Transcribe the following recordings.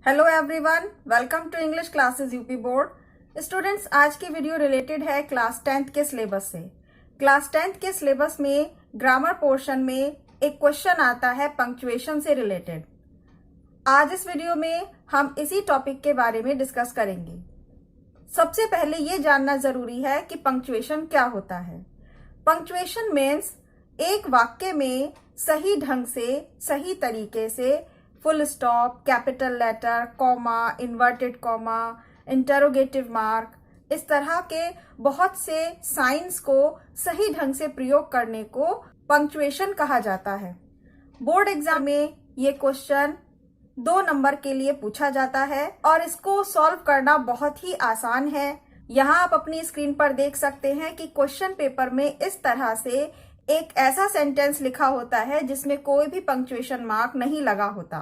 Hello everyone, welcome to English classes UP board. Students, आज की video related है class 10th के syllabus से। क्लास 10th के सिलेबस में ग्रामर पोर्शन में एक क्वेश्चन आता है पंक्चुएशन से रिलेटेड। आज इस वीडियो में हम इसी टॉपिक के बारे में डिस्कस करेंगे। सबसे पहले ये जानना जरूरी है कि पंक्चुएशन क्या होता है। पंक्चुएशन मीन्स एक वाक्य में सही ढंग से, सही तरीके से full stop, capital letter, comma, inverted comma, interrogative mark, इस तरह के बहुत से साइंस को सही ढंग से प्रयोग करने को पंक्चुएशन कहा जाता है। बोर्ड एग्जाम में ये क्वेश्चन 2 नंबर के लिए पूछा जाता है और इसको सॉल्व करना बहुत ही आसान है। यहाँ आप अपनी स्क्रीन पर देख सकते हैं कि क्वेश्चन पेपर में इस तरह से एक ऐसा सेंटेंस लिखा होता है जिसमें कोई भी पंक्चुएशन मार्क नहीं लगा होता,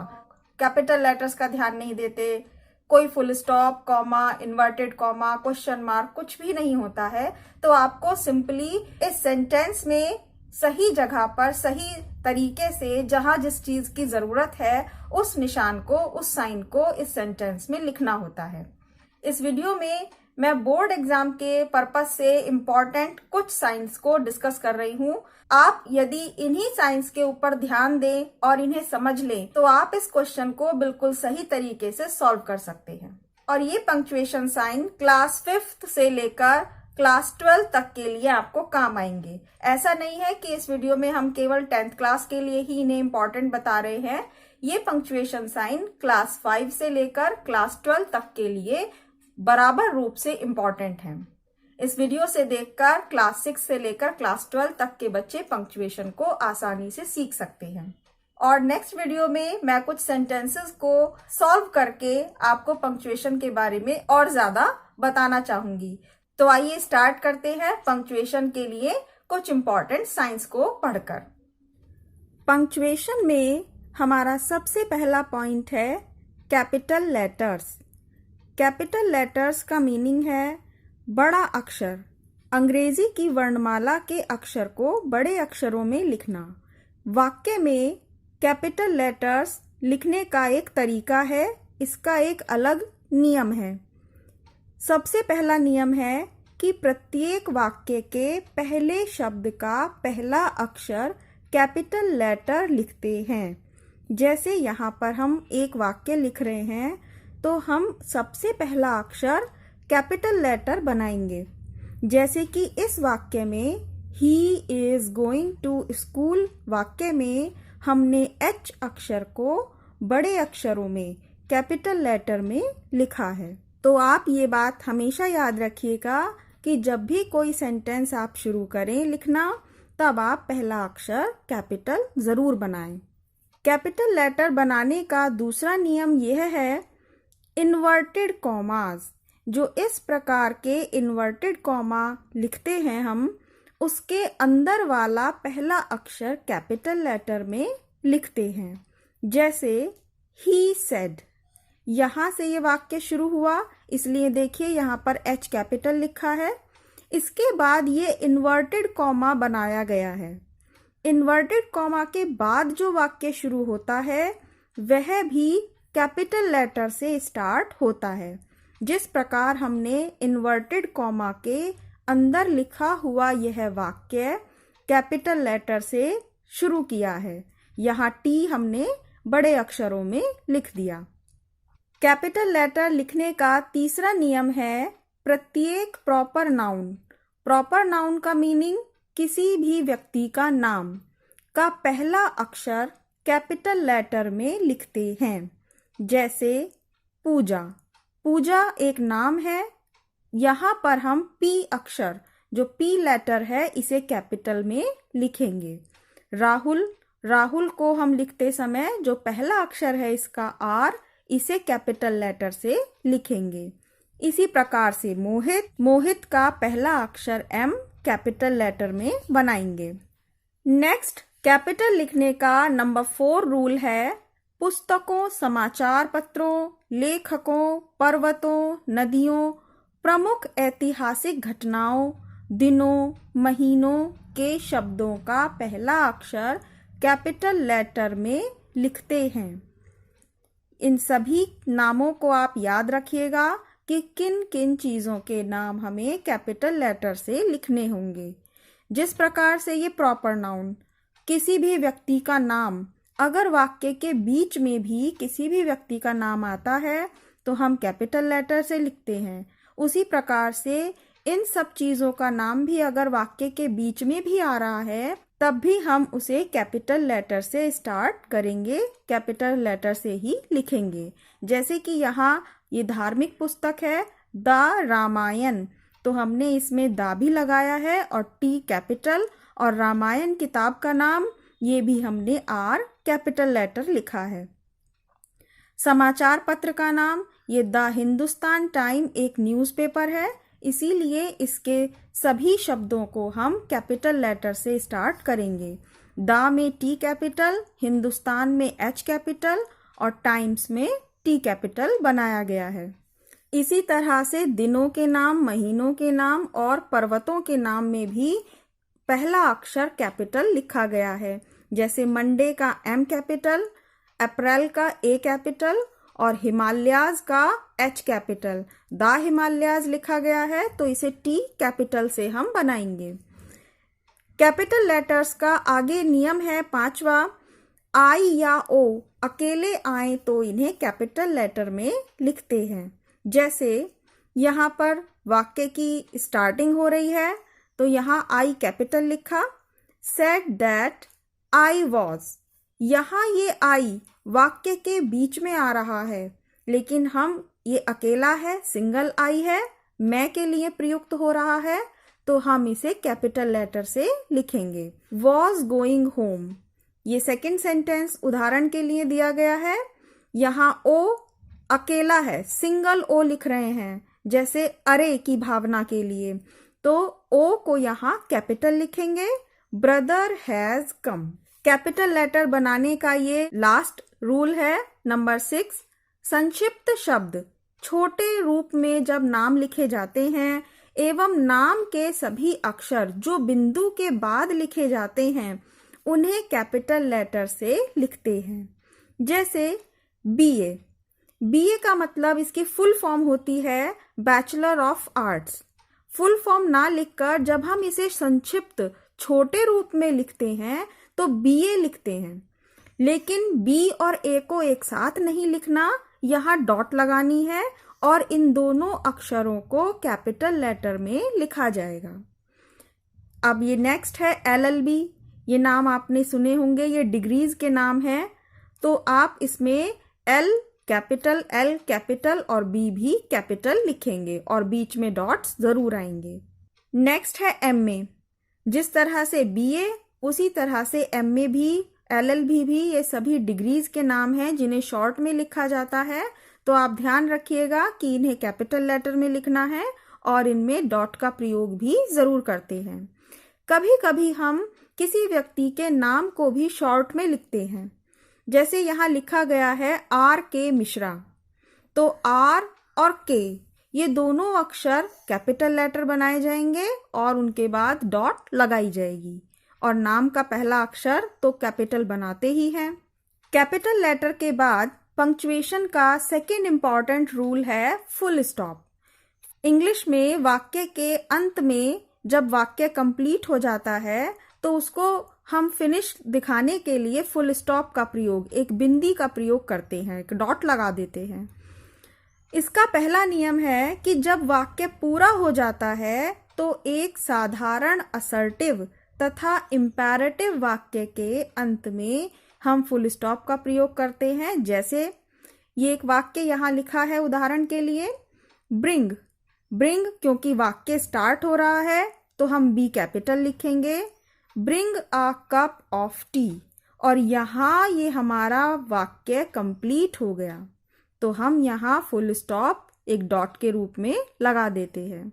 कैपिटल लेटर्स का ध्यान नहीं देते, कोई full stop, comma, inverted comma, question mark कुछ भी नहीं होता है। तो आपको सिंपली इस सेंटेंस में सही जगह पर, सही तरीके से, जहां जिस चीज की जरूरत है उस निशान को, उस साइन को इस सेंटेंस में लिखना होता है। इस वीडियो में मैं बोर्ड एग्जाम के पर्पस से इम्पोर्टेंट कुछ साइंस को डिस्कस कर रही हूँ। आप यदि इन्हीं साइंस के ऊपर ध्यान दें और इन्हें समझ लें तो आप इस क्वेश्चन को बिल्कुल सही तरीके से सॉल्व कर सकते हैं। और ये पंक्चुएशन साइन क्लास 5th से लेकर क्लास 12 तक के लिए आपको काम आएंगे। ऐसा नहीं है कि इस वीडियो में हम केवल 10th क्लास के लिए ही इन्हें इम्पोर्टेंट बता रहे हैं। ये पंक्चुएशन साइन क्लास 5 से लेकर क्लास 12 तक के लिए बराबर रूप से इम्पोर्टेंट है। इस वीडियो से देखकर क्लास 6 से लेकर क्लास 12 तक के बच्चे पंक्चुएशन को आसानी से सीख सकते हैं। और नेक्स्ट वीडियो में मैं कुछ सेंटेंसेस को सॉल्व करके आपको पंक्चुएशन के बारे में और ज्यादा बताना चाहूंगी। तो आइए स्टार्ट करते हैं पंक्चुएशन के लिए कुछ इम्पोर्टेंट साइंस को पढ़कर। पंक्चुएशन में हमारा सबसे पहला पॉइंट है कैपिटल लेटर्स। कैपिटल लेटर्स का मीनिंग है बड़ा अक्षर। अंग्रेजी की वर्णमाला के अक्षर को बड़े अक्षरों में लिखना। वाक्य में कैपिटल लेटर्स लिखने का एक तरीका है, इसका एक अलग नियम है। सबसे पहला नियम है कि प्रत्येक वाक्य के पहले शब्द का पहला अक्षर कैपिटल लेटर लिखते हैं। जैसे यहाँ पर हम एक वाक्य लिख रहे हैं तो हम सबसे पहला अक्षर कैपिटल लेटर बनाएंगे। जैसे कि इस वाक्य में he is going to school वाक्य में हमने एच अक्षर को बड़े अक्षरों में कैपिटल लेटर में लिखा है। तो आप ये बात हमेशा याद रखिएगा कि जब भी कोई सेंटेंस आप शुरू करें लिखना, तब आप पहला अक्षर कैपिटल जरूर बनाएं। कैपिटल लेटर बनाने का दूसरा नियम यह है इन्वर्टेड कॉमास। जो इस प्रकार के इन्वर्टेड कॉमा लिखते हैं हम, उसके अंदर वाला पहला अक्षर कैपिटल लेटर में लिखते हैं। जैसे ही सेड, यहाँ से ये वाक्य शुरू हुआ, इसलिए देखिए यहाँ पर एच कैपिटल लिखा है। इसके बाद ये इन्वर्टेड कॉमा बनाया गया है। इन्वर्टेड कॉमा के बाद जो वाक्य शुरू होता है वह भी कैपिटल लेटर से स्टार्ट होता है। जिस प्रकार हमने इन्वर्टेड कॉमा के अंदर लिखा हुआ यह वाक्य कैपिटल लेटर से शुरू किया है, यहाँ टी हमने बड़े अक्षरों में लिख दिया। कैपिटल लेटर लिखने का तीसरा नियम है प्रत्येक प्रॉपर नाउन। प्रॉपर नाउन का मीनिंग किसी भी व्यक्ति का नाम का पहला अक्षर कैपिटल लेटर में लिखते हैं। जैसे पूजा, पूजा एक नाम है, यहाँ पर हम पी अक्षर, जो पी लेटर है, इसे कैपिटल में लिखेंगे। राहुल, राहुल को हम लिखते समय जो पहला अक्षर है इसका आर, इसे कैपिटल लेटर से लिखेंगे। इसी प्रकार से मोहित, मोहित का पहला अक्षर एम कैपिटल लेटर में बनाएंगे। नेक्स्ट, कैपिटल लिखने का नंबर 4 रूल है पुस्तकों, समाचार पत्रों, लेखकों, पर्वतों, नदियों, प्रमुख ऐतिहासिक घटनाओं, दिनों, महीनों के शब्दों का पहला अक्षर कैपिटल लेटर में लिखते हैं। इन सभी नामों को आप याद रखिएगा कि किन किन चीज़ों के नाम हमें कैपिटल लेटर से लिखने होंगे। जिस प्रकार से ये प्रॉपर नाउन, किसी भी व्यक्ति का नाम, अगर वाक्य के बीच में भी किसी भी व्यक्ति का नाम आता है तो हम कैपिटल लेटर से लिखते हैं। उसी प्रकार से इन सब चीज़ों का नाम भी अगर वाक्य के बीच में भी आ रहा है तब भी हम उसे कैपिटल लेटर से स्टार्ट करेंगे, कैपिटल लेटर से ही लिखेंगे। जैसे कि यहाँ ये धार्मिक पुस्तक है द रामायण, तो हमने इसमें दा भी लगाया है और टी कैपिटल, और रामायण किताब का नाम ये भी हमने आर कैपिटल लेटर लिखा है। समाचार पत्र का नाम ये द हिंदुस्तान टाइम एक न्यूज़पेपर है, इसीलिए इसके सभी शब्दों को हम कैपिटल लेटर से स्टार्ट करेंगे। द में टी कैपिटल, हिंदुस्तान में एच कैपिटल और टाइम्स में टी कैपिटल बनाया गया है। इसी तरह से दिनों के नाम, महीनों के नाम और पर्वतों के नाम में भी पहला अक्षर कैपिटल लिखा गया है। जैसे मंडे का एम कैपिटल, अप्रैल का ए कैपिटल और हिमालयाज का एच कैपिटल। द हिमालयाज लिखा गया है तो इसे टी कैपिटल से हम बनाएंगे। कैपिटल लेटर्स का आगे नियम है 5वां, आई या ओ अकेले आए तो इन्हें कैपिटल लेटर में लिखते हैं। जैसे यहाँ पर वाक्य की स्टार्टिंग हो रही है तो यहाँ आई कैपिटल लिखा। सेड दैट आई वॉज, यहाँ ये आई वाक्य के बीच में आ रहा है, लेकिन हम ये अकेला है, सिंगल आई है, मैं के लिए प्रयुक्त हो रहा है, तो हम इसे कैपिटल लेटर से लिखेंगे। वॉज गोइंग होम, ये सेकंड सेंटेंस उदाहरण के लिए दिया गया है। यहाँ ओ अकेला है, सिंगल ओ लिख रहे हैं, जैसे अरे की भावना के लिए, तो ओ को यहाँ कैपिटल लिखेंगे। Brother has come, capital letter बनाने का ये लास्ट रूल है। नंबर 6, संक्षिप्त शब्द छोटे रूप में जब नाम लिखे जाते हैं एवं नाम के सभी अक्षर जो बिंदु के बाद लिखे जाते हैं उन्हें कैपिटल लेटर से लिखते हैं। जैसे बीए, बीए का मतलब इसकी फुल फॉर्म होती है bachelor of arts. Full form ना लिखकर जब हम इसे संक्षिप्त छोटे रूप में लिखते हैं तो बीए लिखते हैं, लेकिन बी और ए को एक साथ नहीं लिखना, यहाँ डॉट लगानी है और इन दोनों अक्षरों को कैपिटल लेटर में लिखा जाएगा। अब ये नेक्स्ट है एलएलबी, ये नाम आपने सुने होंगे, ये डिग्रीज के नाम हैं, तो आप इसमें एल कैपिटल और बी भी कैपिटल लिखेंगे और बीच में डॉट्स जरूर आएंगे। नेक्स्ट है एमए, जिस तरह से बीए उसी तरह से एमए भी, एलएलबी भी, ये सभी डिग्रीज के नाम हैं जिन्हें शॉर्ट में लिखा जाता है, तो आप ध्यान रखिएगा कि इन्हें कैपिटल लेटर में लिखना है और इनमें डॉट का प्रयोग भी जरूर करते हैं। कभी कभी हम किसी व्यक्ति के नाम को भी शॉर्ट में लिखते हैं, जैसे यहाँ लिखा गया है आर के मिश्रा, तो आर और के ये दोनों अक्षर कैपिटल लेटर बनाए जाएंगे और उनके बाद डॉट लगाई जाएगी, और नाम का पहला अक्षर तो कैपिटल बनाते ही हैं। कैपिटल लेटर के बाद पंक्चुएशन का सेकेंड इंपॉर्टेंट रूल है फुल स्टॉप। इंग्लिश में वाक्य के अंत में जब वाक्य कंप्लीट हो जाता है तो उसको हम फिनिश दिखाने के लिए फुल स्टॉप का प्रयोग, एक बिंदी का प्रयोग करते हैं, एक डॉट लगा देते हैं। इसका पहला नियम है कि जब वाक्य पूरा हो जाता है तो एक साधारण असर्टिव तथा इम्पेरेटिव वाक्य के अंत में हम फुल स्टॉप का प्रयोग करते हैं। जैसे ये एक वाक्य यहाँ लिखा है उदाहरण के लिए, ब्रिंग, ब्रिंग क्योंकि वाक्य स्टार्ट हो रहा है तो हम बी कैपिटल लिखेंगे, bring a cup of T, और यहाँ ये हमारा वाक्य कंप्लीट हो गया तो हम यहाँ फुल स्टॉप एक डॉट के रूप में लगा देते हैं।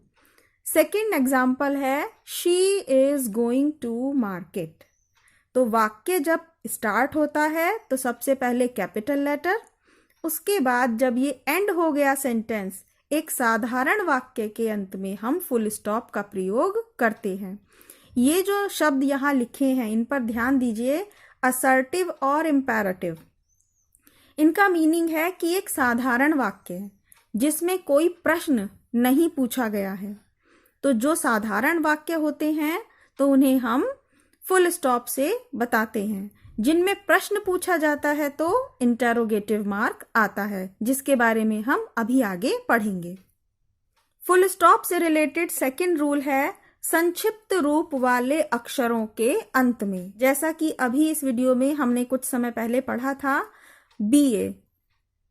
सेकेंड एग्जाम्पल है she is going to market, तो वाक्य जब स्टार्ट होता है तो सबसे पहले कैपिटल लेटर, उसके बाद जब ये एंड हो गया सेंटेंस, एक साधारण वाक्य के अंत में हम फुल स्टॉप का प्रयोग करते हैं। ये जो शब्द यहाँ लिखे हैं इन पर ध्यान दीजिए, असर्टिव और इम्पेरेटिव। इनका मीनिंग है कि एक साधारण वाक्य है जिसमें कोई प्रश्न नहीं पूछा गया है। तो जो साधारण वाक्य होते हैं तो उन्हें हम फुल स्टॉप से बताते हैं। जिनमें प्रश्न पूछा जाता है तो इंटरोगेटिव मार्क आता है, जिसके बारे में हम अभी आगे पढ़ेंगे। फुल स्टॉप से रिलेटेड सेकंड रूल है संक्षिप्त रूप वाले अक्षरों के अंत में। जैसा कि अभी इस वीडियो में हमने कुछ समय पहले पढ़ा था BA,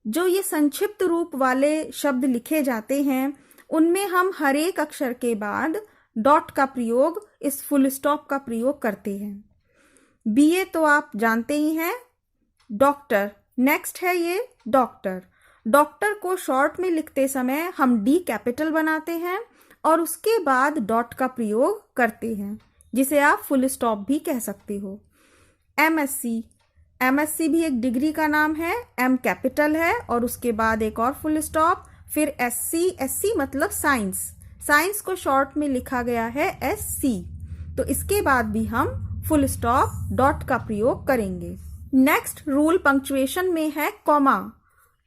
जो ये संक्षिप्त रूप वाले शब्द लिखे जाते हैं उनमें हम हर एक अक्षर के बाद डॉट का प्रयोग, इस फुल स्टॉप का प्रयोग करते हैं। BA तो आप जानते ही हैं, डॉक्टर। नेक्स्ट है ये डॉक्टर। डॉक्टर को शॉर्ट में लिखते समय हम D कैपिटल बनाते हैं और उसके बाद डॉट का प्रयोग करते हैं, जिसे आप फुल स्टॉप भी कह सकते हो। MSc भी एक डिग्री का नाम है, M कैपिटल है और उसके बाद एक और फुल स्टॉप। फिर SC मतलब साइंस को शॉर्ट में लिखा गया है SC, तो इसके बाद भी हम फुल स्टॉप डॉट का प्रयोग करेंगे। नेक्स्ट रूल पंक्चुएशन में है कॉमा।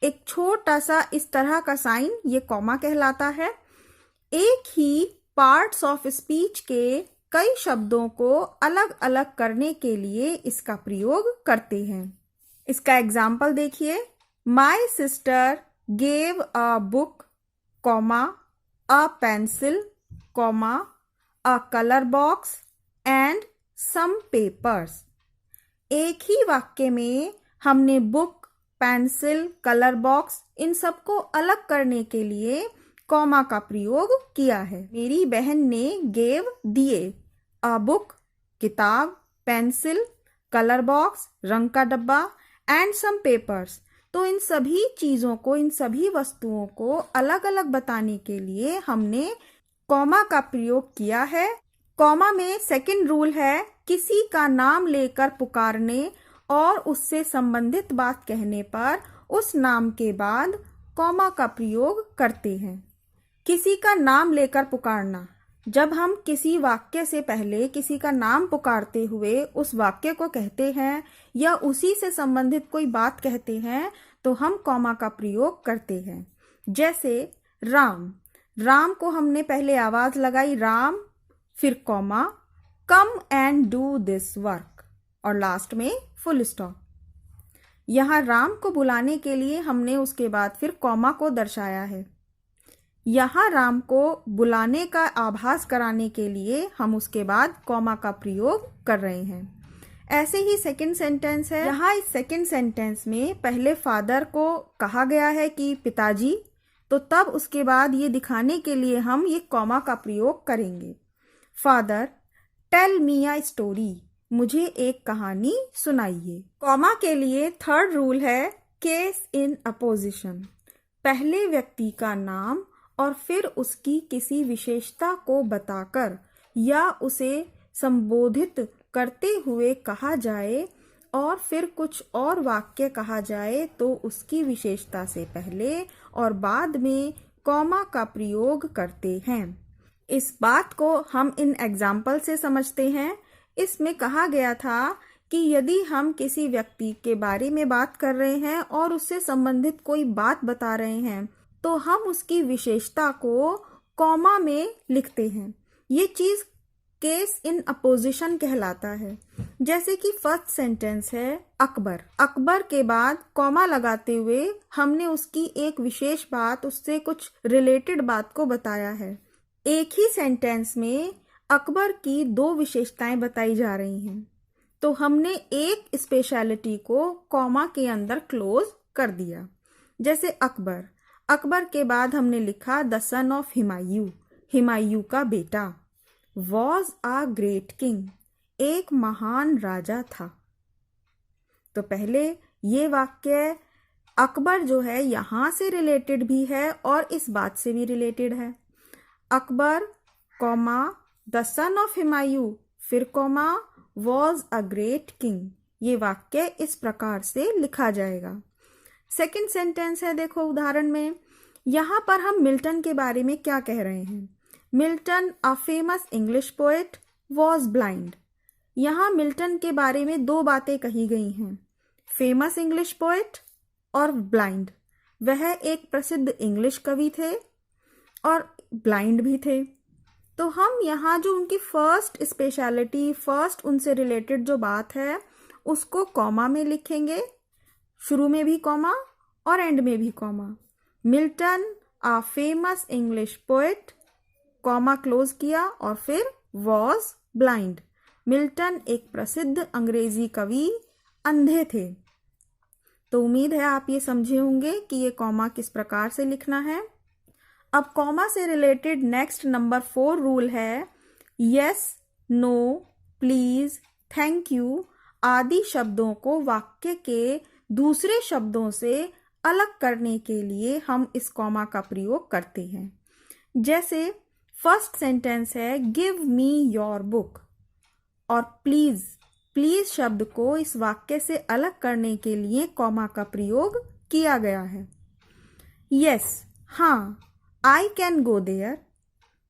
एक छोटा सा इस तरह का साइन, ये कॉमा कहलाता है। एक ही पार्ट्स ऑफ स्पीच के कई शब्दों को अलग अलग करने के लिए इसका प्रयोग करते हैं। इसका एग्जाम्पल देखिए, my sister gave a book, comma, a pencil, comma, a colour box and some papers. एक ही वाक्य में हमने बुक, पेंसिल, कलर बॉक्स इन सबको अलग करने के लिए कॉमा का प्रयोग किया है। मेरी बहन ने गेव दिए, अ बुक किताब, पेंसिल, कलर बॉक्स रंग का डब्बा एंड सम पेपर्स। तो इन सभी चीजों को, इन सभी वस्तुओं को अलग अलग बताने के लिए हमने कॉमा का प्रयोग किया है। कॉमा में सेकंड रूल है किसी का नाम लेकर पुकारने और उससे संबंधित बात कहने पर उस नाम के बाद कॉमा का प्रयोग करते हैं। किसी का नाम लेकर पुकारना, जब हम किसी वाक्य से पहले किसी का नाम पुकारते हुए उस वाक्य को कहते हैं या उसी से संबंधित कोई बात कहते हैं तो हम कॉमा का प्रयोग करते हैं। जैसे राम को हमने पहले आवाज लगाई राम, फिर comma, come and do this work और लास्ट में फुल स्टॉप। यहाँ राम को बुलाने के लिए हमने उसके बाद फिर कॉमा को दर्शाया है। यहाँ राम को बुलाने का आभास कराने के लिए हम उसके बाद कॉमा का प्रयोग कर रहे हैं। ऐसे ही सेकंड सेंटेंस है। यहाँ इस सेकंड सेंटेंस में पहले फादर को कहा गया है कि पिताजी, तो तब उसके बाद ये दिखाने के लिए हम ये कॉमा का प्रयोग करेंगे। Father tell me a story, मुझे एक कहानी सुनाइए। कॉमा के लिए थर्ड रूल है केस इन अपोजिशन। पहले व्यक्ति का नाम और फिर उसकी किसी विशेषता को बताकर या उसे संबोधित करते हुए कहा जाए और फिर कुछ और वाक्य कहा जाए तो उसकी विशेषता से पहले और बाद में कॉमा का प्रयोग करते हैं। इस बात को हम इन एग्जाम्पल से समझते हैं। इसमें कहा गया था कि यदि हम किसी व्यक्ति के बारे में बात कर रहे हैं और उससे संबंधित कोई बात बता रहे हैं तो हम उसकी विशेषता को कॉमा में लिखते हैं। ये चीज केस इन अपोजिशन कहलाता है। जैसे कि फर्स्ट सेंटेंस है अकबर, अकबर के बाद कॉमा लगाते हुए हमने उसकी एक विशेष बात, उससे कुछ रिलेटेड बात को बताया है। एक ही सेंटेंस में अकबर की दो विशेषताएं बताई जा रही हैं, तो हमने एक स्पेशलिटी को कॉमा के अंदर क्लोज कर दिया। जैसे अकबर के बाद हमने लिखा द सन ऑफ हिमायू का बेटा, वॉज अ ग्रेट किंग, एक महान राजा था। तो पहले ये वाक्य अकबर जो है यहाँ से रिलेटेड भी है और इस बात से भी रिलेटेड है। Akbar comma the son of Humayun फिर comma was a great king, ये वाक्य इस प्रकार से लिखा जाएगा। सेकंड सेंटेंस है, देखो उदाहरण में यहाँ पर हम मिल्टन के बारे में क्या कह रहे हैं। Milton a famous English poet was blind. यहाँ मिल्टन के बारे में दो बातें कही गई हैं, फेमस इंग्लिश पोएट और ब्लाइंड। वह एक प्रसिद्ध इंग्लिश कवि थे और ब्लाइंड भी थे। तो हम यहाँ जो उनकी फर्स्ट स्पेशलिटी, फर्स्ट उनसे रिलेटेड जो बात है उसको कॉमा में लिखेंगे, शुरू में भी कॉमा और एंड में भी comma. Milton a famous English poet, comma close किया और फिर वॉज ब्लाइंड। मिल्टन एक प्रसिद्ध अंग्रेजी कवि अंधे थे। तो उम्मीद है आप ये समझे होंगे कि ये कॉमा किस प्रकार से लिखना है। अब कॉमा से रिलेटेड नेक्स्ट नंबर 4 रूल है yes, no, please, thank you आदि शब्दों को वाक्य के दूसरे शब्दों से अलग करने के लिए हम इस कॉमा का प्रयोग करते हैं। जैसे फर्स्ट सेंटेंस है गिव मी योर बुक, और प्लीज, प्लीज शब्द को इस वाक्य से अलग करने के लिए कॉमा का प्रयोग किया गया है। यस, हाँ, आई कैन गो देयर।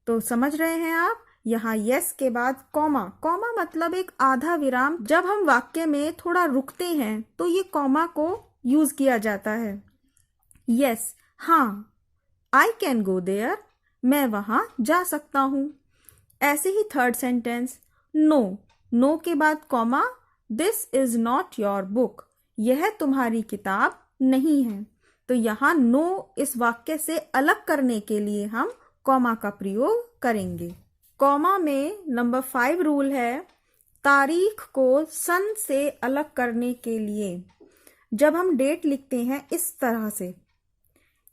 तो समझ रहे हैं आप, यहाँ यस के बाद कॉमा, कॉमा मतलब एक आधा विराम। जब हम वाक्य में थोड़ा रुकते हैं तो ये कॉमा को यूज किया जाता है। यस, हाँ, आई कैन गो देयर, मैं वहां जा सकता हूं। ऐसे ही थर्ड सेंटेंस नो, नो के बाद comma, this is not your book, यह तुम्हारी किताब नहीं है। तो यहाँ नो इस वाक्य से अलग करने के लिए हम कॉमा का प्रयोग करेंगे। कॉमा में नंबर 5 रूल है तारीख को सन से अलग करने के लिए। जब हम डेट लिखते हैं इस तरह से,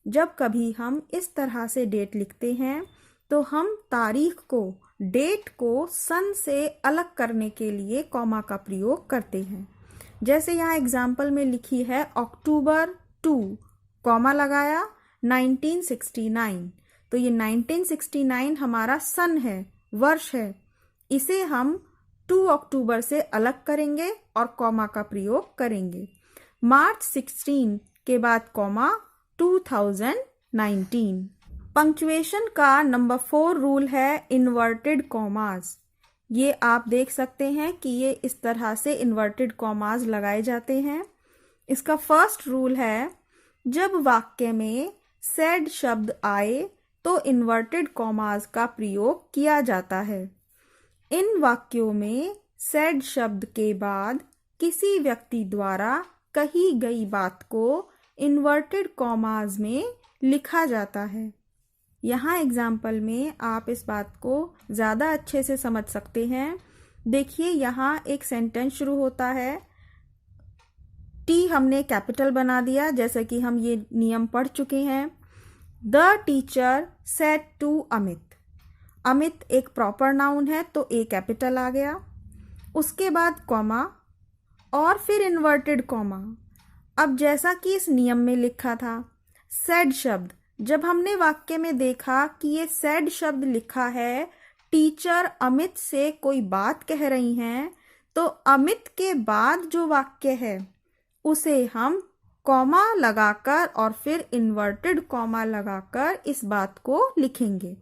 जब कभी हम इस तरह से डेट लिखते हैं तो हम तारीख को, डेट को सन से अलग करने के लिए कॉमा का प्रयोग करते हैं। जैसे यहाँ एग्जाम्पल में लिखी है अक्टूबर 2, कॉमा लगाया 1969। तो ये 1969 हमारा सन है, वर्ष है। इसे हम 2 अक्टूबर से अलग करेंगे और कॉमा का प्रयोग करेंगे। मार्च 16 के बाद कॉमा 2019। पंक्चुएशन का नंबर 4 रूल है इन्वर्टेड कॉमास। ये आप देख सकते हैं कि ये इस तरह से इन्वर्टेड कॉमास लगाए जाते हैं। इसका फर्स्ट रूल है जब वाक्य में सेड शब्द आए तो इन्वर्टेड कॉमास का प्रयोग किया जाता है। इन वाक्यों में सेड शब्द के बाद किसी व्यक्ति द्वारा कही गई बात को इन्वर्टेड कॉमास में लिखा जाता है। यहाँ एग्जाम्पल में आप इस बात को ज़्यादा अच्छे से समझ सकते हैं। देखिए यहाँ एक सेंटेंस शुरू होता है, टी हमने कैपिटल बना दिया, जैसे कि हम ये नियम पढ़ चुके हैं। The teacher said to Amit, Amit एक प्रॉपर नाउन है तो ए कैपिटल आ गया। उसके बाद कॉमा और फिर इन्वर्टेड कॉमा। अब जैसा कि इस नियम में लिखा था, सेड शब्द, जब हमने वाक्य में देखा कि ये सेड शब्द लिखा है, टीचर अमित से कोई बात कह रही हैं, तो अमित के बाद जो वाक्य है उसे हम कॉमा लगाकर और फिर इन्वर्टेड कॉमा लगाकर इस बात को लिखेंगे।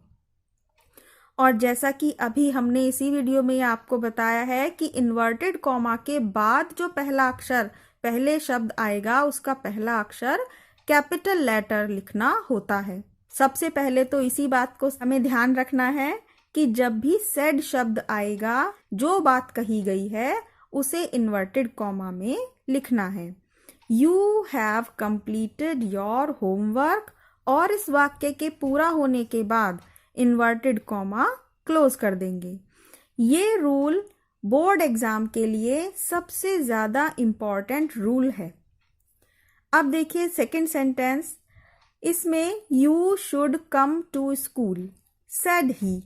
और जैसा कि अभी हमने इसी वीडियो में आपको बताया है कि इन्वर्टेड कॉमा के बाद जो पहला अक्षर, पहले शब्द आएगा उसका पहला अक्षर कैपिटल लेटर लिखना होता है। सबसे पहले तो इसी बात को हमें ध्यान रखना है कि जब भी सेड शब्द आएगा, जो बात कही गई है उसे इन्वर्टेड कॉमा में लिखना है। You have completed your homework, और इस वाक्य के पूरा होने के बाद इन्वर्टेड कॉमा क्लोज कर देंगे। ये रूल बोर्ड एग्जाम के लिए सबसे ज्यादा इम्पॉर्टेंट रूल है। अब देखिए सेकंड सेंटेंस, इसमें you should come to school, said he,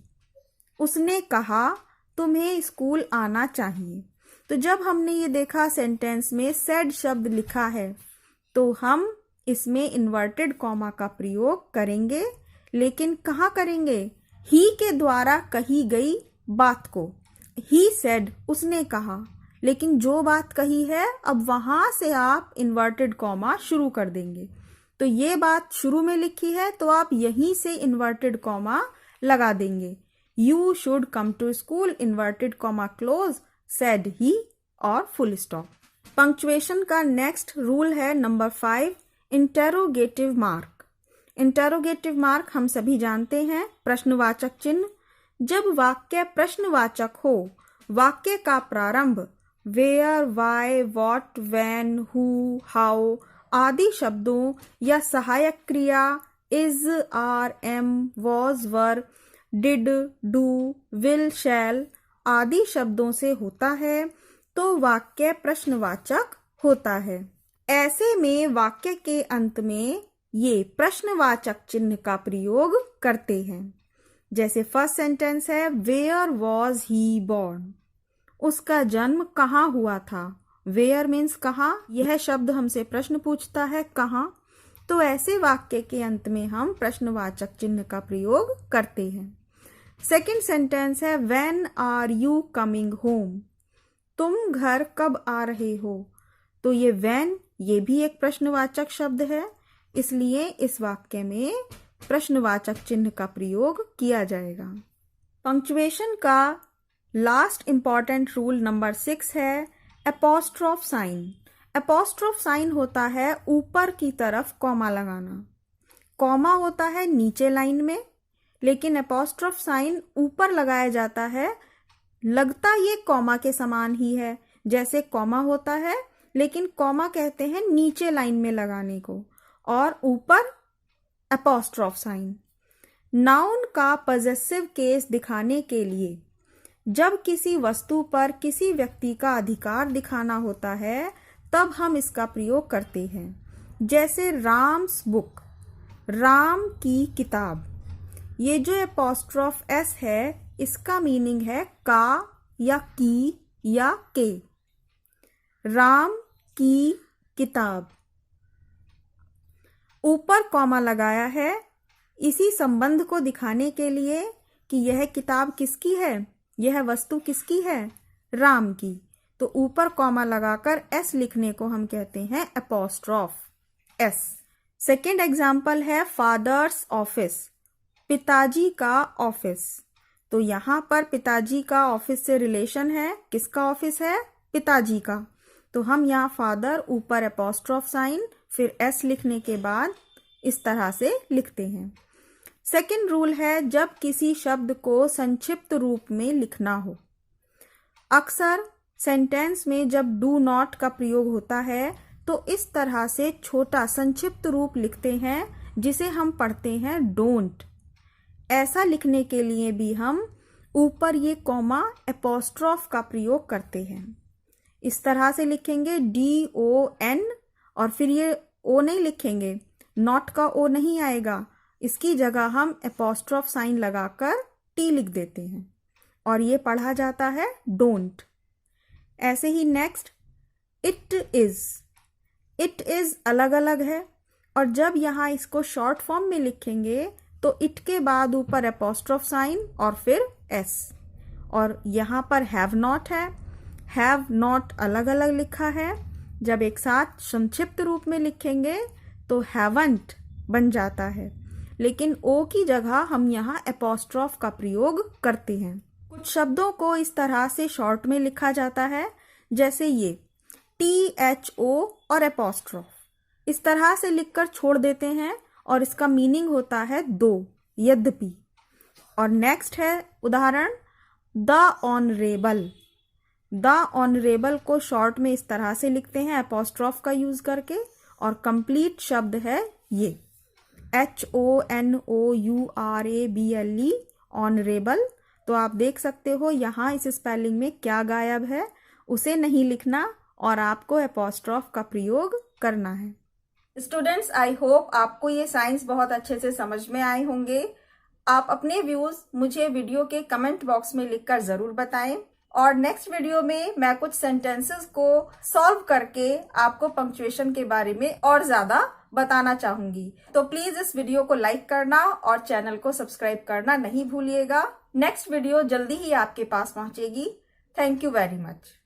उसने कहा तुम्हें स्कूल आना चाहिए। तो जब हमने ये देखा सेंटेंस में सेड शब्द लिखा है तो हम इसमें इन्वर्टेड कॉमा का प्रयोग करेंगे, लेकिन कहाँ करेंगे? ही के द्वारा कही गई बात को। ही सेड, उसने कहा, लेकिन जो बात कही है अब वहां से आप इन्वर्टेड कॉमा शुरू कर देंगे। तो ये बात शुरू में लिखी है तो आप यहीं से इन्वर्टेड कॉमा लगा देंगे। You should come to school, inverted comma close, said he और फुल स्टॉप। पंक्चुएशन का नेक्स्ट रूल है number 5, interrogative mark. Interrogative mark हम सभी जानते हैं, प्रश्नवाचक चिन्ह। जब वाक्य प्रश्नवाचक हो, वाक्य का प्रारंभ where, why, what, when, who, how आदि शब्दों या सहायक क्रिया is, are, am, was, were, did, do, will, shall आदि शब्दों से होता है तो वाक्य प्रश्नवाचक होता है। ऐसे में वाक्य के अंत में ये प्रश्नवाचक चिन्ह का प्रयोग करते हैं। जैसे फर्स्ट सेंटेंस है वेयर वॉज ही बोर्न, उसका जन्म कहाँ हुआ था। वेयर मीन्स कहाँ, यह शब्द हमसे प्रश्न पूछता है कहाँ, तो ऐसे वाक्य के अंत में हम प्रश्नवाचक चिन्ह का प्रयोग करते हैं। सेकंड सेंटेंस है when are you coming home, तुम घर कब आ रहे हो। तो ये व्हेन, ये भी एक प्रश्नवाचक शब्द है, इसलिए इस वाक्य में प्रश्नवाचक चिन्ह का प्रयोग किया जाएगा। पंक्चुएशन का लास्ट इंपॉर्टेंट रूल नंबर 6 है एपोस्ट्रोफ साइन। एपोस्ट्रोफ साइन होता है ऊपर की तरफ कॉमा लगाना। कॉमा होता है नीचे लाइन में, लेकिन एपोस्ट्रोफ साइन ऊपर लगाया जाता है। लगता ये कॉमा के समान ही है, जैसे कॉमा होता है, लेकिन कॉमा कहते हैं नीचे लाइन में लगाने को, और ऊपर एपोस्ट्रोफ साइन। नाउन का पॉजेसिव केस दिखाने के लिए जब किसी वस्तु पर किसी व्यक्ति का अधिकार दिखाना होता है तब हम इसका प्रयोग करते हैं। जैसे राम्स बुक, राम की किताब। ये जो एपोस्ट्रोफ एस है इसका मीनिंग है का या की या के। राम की किताब, ऊपर कॉमा लगाया है इसी संबंध को दिखाने के लिए कि यह किताब किसकी है, यह वस्तु किसकी है, राम की। तो ऊपर कॉमा लगाकर एस लिखने को हम कहते हैं एपोस्ट्रोफ एस। सेकेंड एग्जाम्पल है फादर्स ऑफिस, पिताजी का ऑफिस। तो यहाँ पर पिताजी का ऑफिस से रिलेशन है, किसका ऑफिस है, पिताजी का। तो हम यहाँ फादर ऊपर एपोस्ट्रोफ साइन फिर एस लिखने के बाद इस तरह से लिखते हैं। सेकेंड रूल है जब किसी शब्द को संक्षिप्त रूप में लिखना हो। अक्सर सेंटेंस में जब डू नॉट का प्रयोग होता है तो इस तरह से छोटा संक्षिप्त रूप लिखते हैं जिसे हम पढ़ते हैं डोंट। ऐसा लिखने के लिए भी हम ऊपर ये कॉमा एपोस्ट्रोफ का प्रयोग करते हैं। इस तरह से लिखेंगे DON और फिर ये ओ नहीं लिखेंगे, नॉट का ओ नहीं आएगा, इसकी जगह हम एपोस्ट्रोफ साइन लगाकर टी लिख देते हैं और ये पढ़ा जाता है डोंट। ऐसे ही next it is. It is अलग अलग है और जब यहाँ इसको शॉर्ट फॉर्म में लिखेंगे तो इट के बाद ऊपर एपोस्ट्रोफ साइन और फिर एस। और यहाँ पर हैव नॉट है, हैव नॉट अलग अलग लिखा है। जब एक साथ संक्षिप्त रूप में लिखेंगे तो हैवंट बन जाता है, लेकिन ओ की जगह हम यहाँ एपोस्ट्रोफ का प्रयोग करते हैं। कुछ शब्दों को इस तरह से शॉर्ट में लिखा जाता है, जैसे ये THO और एपोस्ट्रोफ इस तरह से लिखकर छोड़ देते हैं और इसका मीनिंग होता है दो, यद्यपि। और नेक्स्ट है उदाहरण द ऑनरेबल। द ऑनरेबल को शॉर्ट में इस तरह से लिखते हैं एपोस्ट्रोफ का यूज करके, और कंप्लीट शब्द है ये HONOURABLE ऑनरेबल। तो आप देख सकते हो यहाँ इस स्पेलिंग में क्या गायब है, उसे नहीं लिखना और आपको एपोस्ट्रोफ का प्रयोग करना है। स्टूडेंट्स, आई होप आपको ये साइंस बहुत अच्छे से समझ में आए होंगे। आप अपने व्यूज मुझे वीडियो के कमेंट बॉक्स में लिखकर जरूर बताएं और नेक्स्ट वीडियो में मैं कुछ सेंटेंसेस को सॉल्व करके आपको पंक्चुएशन के बारे में और ज्यादा बताना चाहूंगी। तो प्लीज इस वीडियो को लाइक करना और चैनल को सब्सक्राइब करना नहीं भूलिएगा। नेक्स्ट वीडियो जल्दी ही आपके पास पहुंचेगी। Thank you very much.